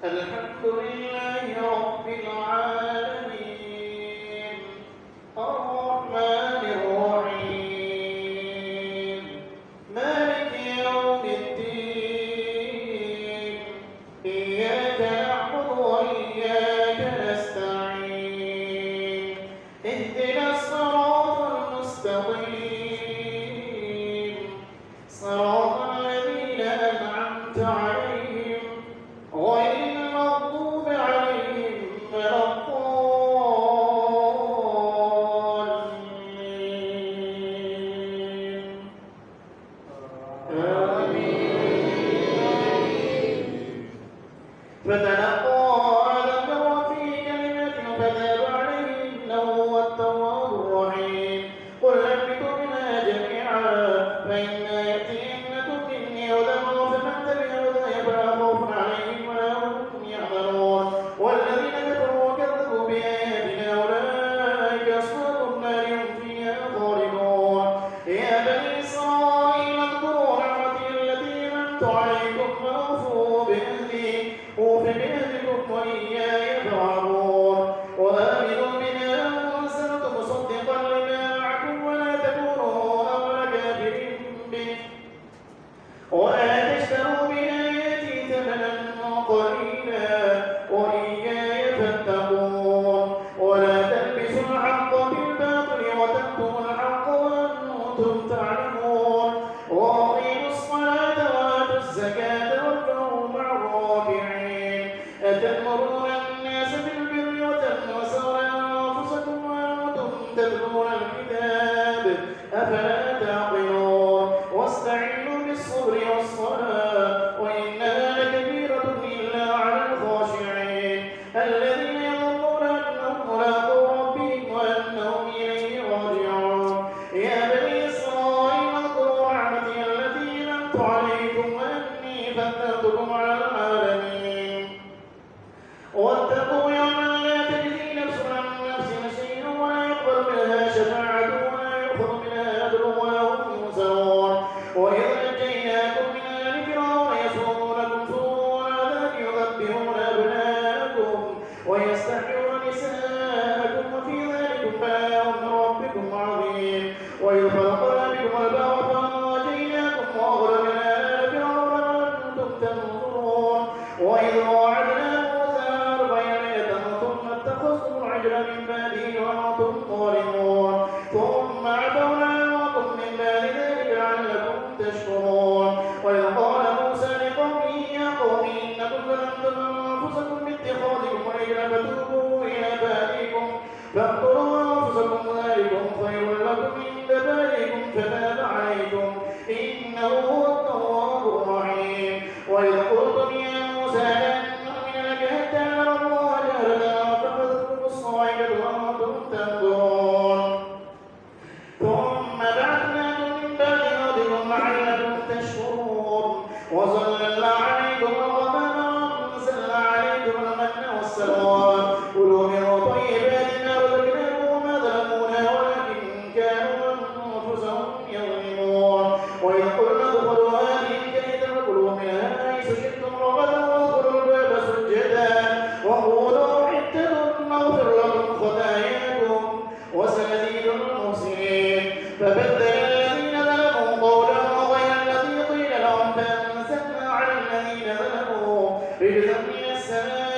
الحمد لله رب العالمين الرحمن الرحيم مالك يوم الدين إياك نعبد وإياك نستعين اهدنا الصراط المستقيم صراط الذين أنعمت عليهم غير المغضوب عليهم ولا الضالين آمين فتلقى آدم من ربه كلمات فتاب عليه إنه هو التواب الرحيم قل اهبطوا منها جميعا فإما يأتينكم مني هدى فمن تبع هداي فلا خوف عليهم ولا هم يحزنون والذين كفروا وكذبوا بآياتنا أولئك أصحاب النار هم فيها خالدون يا بني إسرائيل اذكروا نعمتي التي أنعمت عليكم وأوفوا بعهدي أوف بعهدكم وإياي فارهبون وآمنوا بما أنزلت مصدقا لما معكم ولا تكونوا أول كافر به ولا تشتروا بآياتي ثمنا قليلا وإياي فاتقون ولا تلبسوا الحق بالباطل وتكتموا الحق وأنتم تعلمون وأقيموا الصلاة وآتوا الزكاة واركعوا مع الراكعين أتأمرون الناس بالبر وتنسون أنفسكم وأنتم تتلون الكتاب أفلا تعقلون واستعينوا بالصبر والصلاة وإنها لكبيرة إلا على الخاشعين الذين يظنون أنهم ملاقو ربهم وأنهم إليه راجعون يا بني إسرائيل اذكروا نعمتي التي أنعمت عليكم وأني فضلتكم على العالمين واتقوا يوما لا تجزي نفس عن نفس شيئا ولا يقبل منها شفاعة ولا يؤخذ منها عدل ولا هم ينصرون وإذ نجيناكم من آل فرعون يسومونكم سوء العذاب يذبحون أبناءكم ويستحيون نساءكم وفي ذلكم بلاء من ربكم عظيم وإذ فرقنا بكم البحر فأنجيناكم وأغرقنا آل فرعون وأنتم تنظرون وإذ وعدنا موسى 40 ليلة ثم اتخذتم العجل من بعده وأنتم ظالمون ثم عفونا عنكم من بعد ذلك لعلكم تشكرون وإذ قال موسى لقومه يا قوم إنكم ظلمتم أنفسكم باتخاذكم العجل فتوبوا إلى بارئكم فاقتلوا أنفسكم ذلكم خير لكم عند بارئكم فتاب عليكم إنه هو التواب الرحيم وإذ قلتم يا موسى لن نؤمن لك حتى نرى الله جهرة فأخذتكم الصاعقة وأنتم تنظرون ثم بعثناكم من بعد موتكم لعلكم تشكرون وظللنا عليكم الغمام وأنزلنا عليكم المن والسلوى كلوا من طيبات ما رزقناكم وما ظلمونا ولكن كانوا أنفسهم يظلمون وإذ قلنا ادخلوا هذه الجنة فكلوا منها حيث شئتم رغدا وادخلوا الباب سجدا وقولوا حتة نغفر لكم خطاياكم وسنزيد المحسنين فبدل الذين ظلموا قولا غير الذي قيل لهم فأنزلنا على الذين ظلموا رجزا من السماء